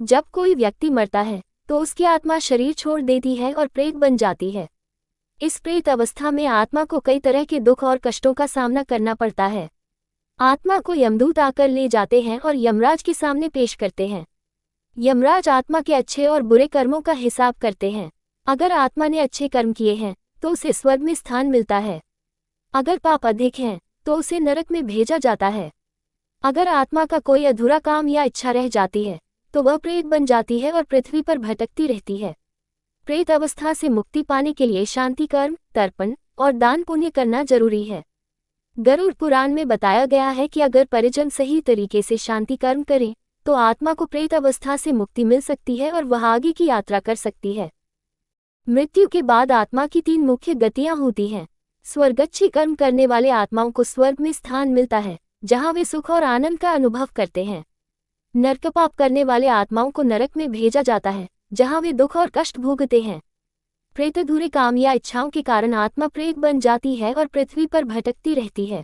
जब कोई व्यक्ति मरता है तो उसकी आत्मा शरीर छोड़ देती है और प्रेत बन जाती है। इस प्रेत अवस्था में आत्मा को कई तरह के दुख और कष्टों का सामना करना पड़ता है। आत्मा को यमदूत आकर ले जाते हैं और यमराज के सामने पेश करते हैं। यमराज आत्मा के अच्छे और बुरे कर्मों का हिसाब करते हैं। अगर आत्मा ने अच्छे कर्म किए हैं तो उसे स्वर्ग में स्थान मिलता है। अगर पाप अधिक हैं तो उसे नरक में भेजा जाता है। अगर आत्मा का कोई अधूरा काम या इच्छा रह जाती है तो वह प्रेत बन जाती है और पृथ्वी पर भटकती रहती है। प्रेत अवस्था से मुक्ति पाने के लिए शांति कर्म, तर्पण और दान पुण्य करना जरूरी है। गरुड़ पुराण में बताया गया है कि अगर परिजन सही तरीके से शांति कर्म करें तो आत्मा को प्रेत अवस्था से मुक्ति मिल सकती है और वह आगे की यात्रा कर सकती है। मृत्यु के बाद आत्मा की 3 मुख्य गतियां होती हैं। स्वर्गच्छी कर्म करने वाले आत्माओं को स्वर्ग में स्थान मिलता है, जहां वे सुख और आनंद का अनुभव करते हैं। नरकपाप करने वाले आत्माओं को नरक में भेजा जाता है, जहां वे दुख और कष्ट भोगते हैं। प्रेत अधूरे काम या इच्छाओं के कारण आत्मा प्रेत बन जाती है और पृथ्वी पर भटकती रहती है।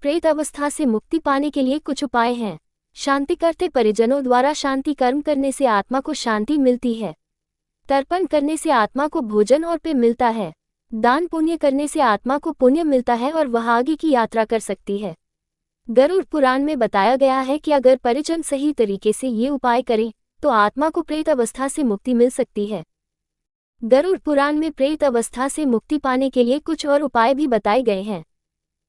प्रेत अवस्था से मुक्ति पाने के लिए कुछ उपाय हैं। शांति करते परिजनों द्वारा शांति कर्म करने से आत्मा को शांति मिलती है। तर्पण करने से आत्मा को भोजन और पेय मिलता है। दान पुण्य करने से आत्मा को पुण्य मिलता है और वह आगे की यात्रा कर सकती है। गरुड़ पुराण में बताया गया है कि अगर परिजन सही तरीके से ये उपाय करें तो आत्मा को प्रेत अवस्था से मुक्ति मिल सकती है। गरुड़ पुराण में प्रेत अवस्था से मुक्ति पाने के लिए कुछ और उपाय भी बताए गए हैं।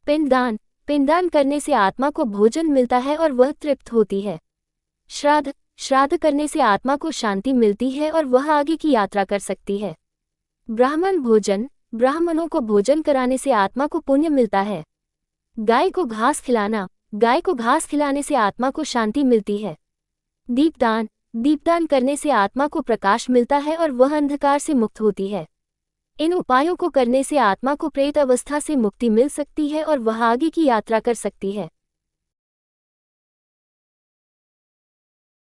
पिंडदान। पिंडदान करने से आत्मा को भोजन मिलता है और वह तृप्त होती है। श्राद्ध। श्राद्ध करने से आत्मा को शांति मिलती है और वह आगे की यात्रा कर सकती है। ब्राह्मण भोजन। ब्राह्मणों को भोजन कराने से आत्मा को पुण्य मिलता है। गाय को घास खिलाना। गाय को घास खिलाने से आत्मा को शांति मिलती है। दीपदान। दीपदान करने से आत्मा को प्रकाश मिलता है और वह अंधकार से मुक्त होती है। इन उपायों को करने से आत्मा को प्रेत अवस्था से मुक्ति मिल सकती है और वह आगे की यात्रा कर सकती है।